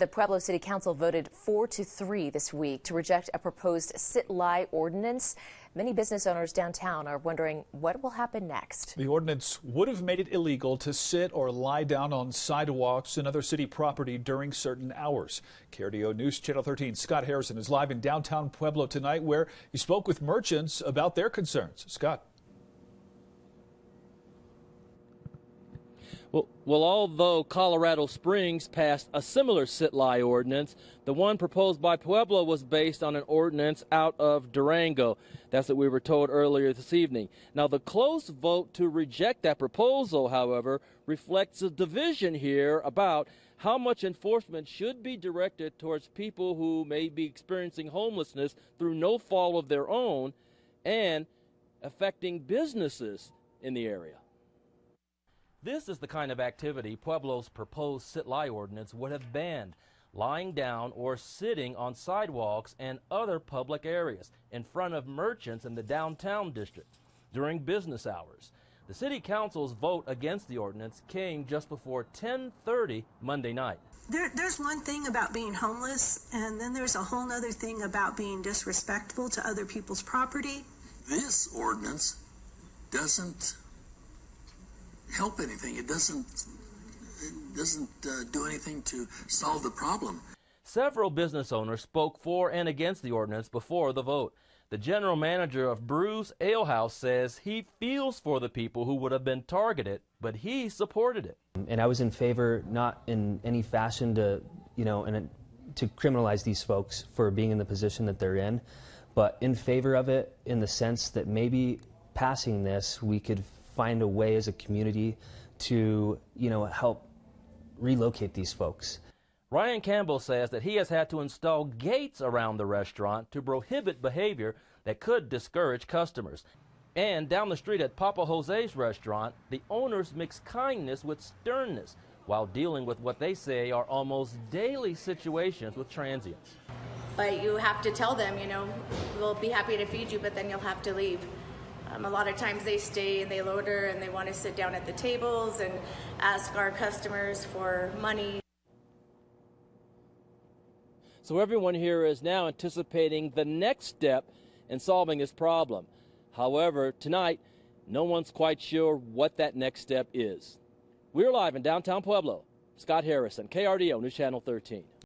The Pueblo City Council voted 4-3 this week to reject a proposed SitLie ordinance. Many business owners downtown are wondering what will happen next. The ordinance would have made it illegal to sit or lie down on sidewalks and other city property during certain hours. KRDO News Channel 13 Scott Harrison is live in downtown Pueblo tonight, where he spoke with merchants about their concerns. Scott. Well, although Colorado Springs passed a similar SitLie ordinance, the one proposed by Pueblo was based on an ordinance out of Durango. That's what we were told earlier this evening. Now, the close vote to reject that proposal, however, reflects a division here about how much enforcement should be directed towards people who may be experiencing homelessness through no fault of their own and affecting businesses in the area. This is the kind of activity Pueblo's proposed SitLie ordinance would have banned: lying down or sitting on sidewalks and other public areas in front of merchants in the downtown district during business hours. The City Council's vote against the ordinance came just before 10:30 Monday night. There's one thing about being homeless, and then there's a whole other thing about being disrespectful to other people's property. This ordinance doesn't help anything. It doesn't do anything to solve the problem. Several business owners spoke for and against the ordinance before the vote. The general manager of Brew's Ale House says he feels for the people who would have been targeted, but he supported it. And I was in favor, not in any fashion to, to criminalize these folks for being in the position that they're in, but in favor of it in the sense that maybe passing this, we could find a way as a community to, help relocate these folks. Ryan Campbell says that he has had to install gates around the restaurant to prohibit behavior that could discourage customers. And down the street at Papa Jose's restaurant, the owners mix kindness with sternness while dealing with what they say are almost daily situations with transients. But you have to tell them, we'll be happy to feed you, but then you'll have to leave. A lot of times they stay and they loiter and they want to sit down at the tables and ask our customers for money. So everyone here is now anticipating the next step in solving this problem. However, tonight, no one's quite sure what that next step is. We're live in downtown Pueblo. Scott Harrison, KRDO News Channel 13.